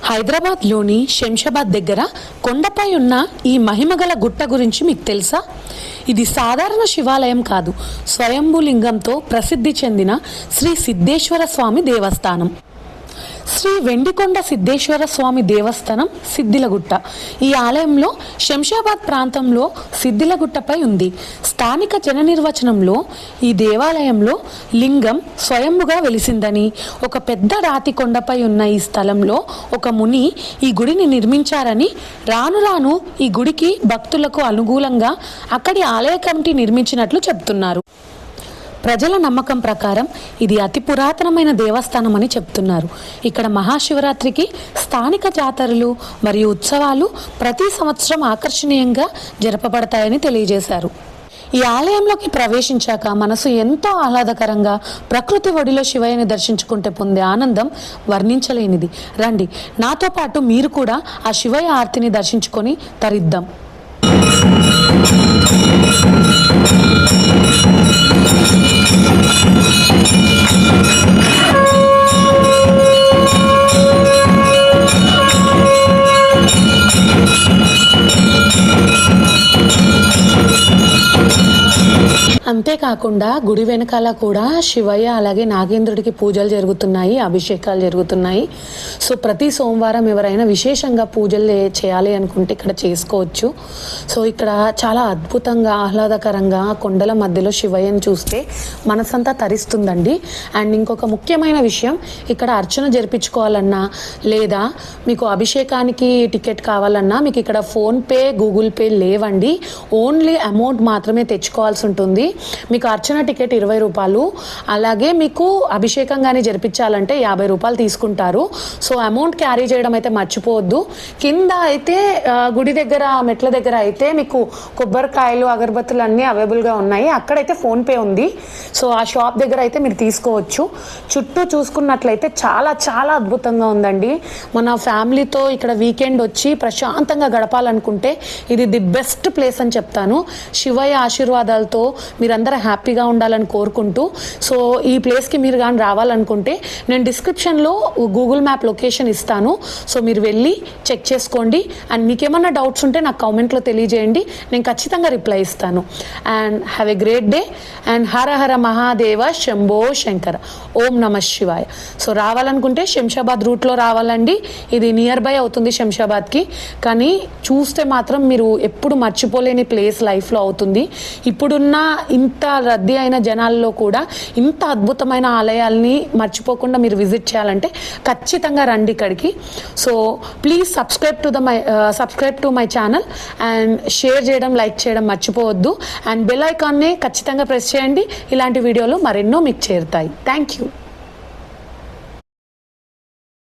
హైదరాబాద్లోని శంషాబాద్ దగ్గర కొండపై ఉన్న ఈ మహిమగల గుట్ట గురించి మీకు తెలుసా? ఇది సాధారణ శివాలయం కాదు, స్వయంభూలింగంతో ప్రసిద్ధి చెందిన శ్రీ సిద్ధేశ్వర స్వామి దేవస్థానం. శ్రీ వెండికొండ సిద్ధేశ్వర స్వామి దేవస్థానం సిద్దిలగుట్ట. ఈ ఆలయంలో శంషాబాద్ ప్రాంతంలో సిద్దిలగుట్టపై ఉంది. స్థానిక జన నిర్వచనంలో ఈ దేవాలయంలో లింగం స్వయంభుగా వెలిసిందని, ఒక పెద్ద రాతి కొండపై ఉన్న ఈ స్థలంలో ఒక ముని ఈ గుడిని నిర్మించారని, రాను రాను ఈ గుడికి భక్తులకు అనుకూలంగా అక్కడి ఆలయ కమిటీ నిర్మించినట్లు చెప్తున్నారు. ప్రజల నమ్మకం ప్రకారం ఇది అతి పురాతనమైన దేవస్థానం అని చెప్తున్నారు. ఇక్కడ మహాశివరాత్రికి స్థానిక జాతరలు మరియు ఉత్సవాలు ప్రతి సంవత్సరం ఆకర్షణీయంగా జరపబడతాయని తెలియజేశారు. ఈ ఆలయంలోకి ప్రవేశించాక మనసు ఎంతో ఆహ్లాదకరంగా, ప్రకృతి ఒడిలో శివయ్యని దర్శించుకుంటే పొందే ఆనందం వర్ణించలేనిది. రండి, నాతో పాటు మీరు కూడా ఆ శివయ్య ఆర్తిని దర్శించుకొని తరిద్దాం. అంతేకాకుండా గుడి వెనకాల కూడా శివయ్య అలాగే నాగేంద్రుడికి పూజలు జరుగుతున్నాయి, అభిషేకాలు జరుగుతున్నాయి. సో ప్రతి సోమవారం ఎవరైనా విశేషంగా పూజలు చేయాలి అనుకుంటే ఇక్కడ చేసుకోవచ్చు. సో ఇక్కడ చాలా అద్భుతంగా ఆహ్లాదకరంగా కొండల మధ్యలో శివయ్యని చూస్తే మనసంతా తరిస్తుందండి. అండ్ ఇంకొక ముఖ్యమైన విషయం, ఇక్కడ అర్చన జరిపించుకోవాలన్నా లేదా మీకు అభిషేకానికి టికెట్ కావాలన్నా మీకు ఇక్కడ ఫోన్పే, గూగుల్ పే లేవండి. ఓన్లీ అమౌంట్ మాత్రమే తెచ్చుకోవాల్సి ఉంటుంది. మీకు అర్చన టికెట్ 20 రూపాయలు, అలాగే మీకు అభిషేకం కానీ జరిపించాలంటే 50 రూపాయలు తీసుకుంటారు. సో అమౌంట్ క్యారీ చేయడం అయితే మర్చిపోవద్దు. కింద అయితే గుడి దగ్గర మెట్ల దగ్గర అయితే మీకు కొబ్బరికాయలు, అగరబత్తులు అన్నీ అవైలబుల్గా ఉన్నాయి. అక్కడైతే ఫోన్పే ఉంది. సో ఆ షాప్ దగ్గర అయితే మీరు తీసుకోవచ్చు. చుట్టూ చూసుకున్నట్లయితే చాలా చాలా అద్భుతంగా ఉందండి. మన ఫ్యామిలీతో ఇక్కడ వీకెండ్ వచ్చి ప్రశాంతంగా గడపాలనుకుంటే ఇది ది బెస్ట్ ప్లేస్ అని చెప్తాను. శివయ్య ఆశీర్వాదాలతో మీరందరూ హ్యాపీగా ఉండాలని కోరుకుంటూ, సో ఈ ప్లేస్కి మీరు కానీ రావాలనుకుంటే నేను డిస్క్రిప్షన్లో గూగుల్ మ్యాప్ లొకేషన్ ఇస్తాను. సో మీరు వెళ్ళి చెక్ చేసుకోండి. అండ్ మీకు ఏమన్నా డౌట్స్ ఉంటే నాకు కామెంట్లో తెలియజేయండి, నేను ఖచ్చితంగా రిప్లై ఇస్తాను. And have a great day. And Hara Hara Mahadeva Shambho Shankara, ఓం నమ శివాయ. సో రావాలనుకుంటే శంషాబాద్ రూట్లో రావాలండి. ఇది నియర్ బై అవుతుంది శంషాబాద్కి, కానీ చూస్తే మాత్రం మీరు ఎప్పుడు మర్చిపోలేని ప్లేస్ లైఫ్లో అవుతుంది. ఇప్పుడున్న ఇంత రద్దీ అయిన జనాల్లో కూడా ఇంత అద్భుతమైన ఆలయాల్ని మర్చిపోకుండా మీరు విజిట్ చేయాలంటే ఖచ్చితంగా రండి ఇక్కడికి. So please subscribe to my channel and share చేయడం, లైక్ చేయడం మర్చిపోవద్దు. అండ్ బెల్ ఐకాన్ని ఖచ్చితంగా ప్రెస్ చేయండి. ఇలాంటి వీడియోలు మరెన్నో మీకు చేరుతాయి. Thank you.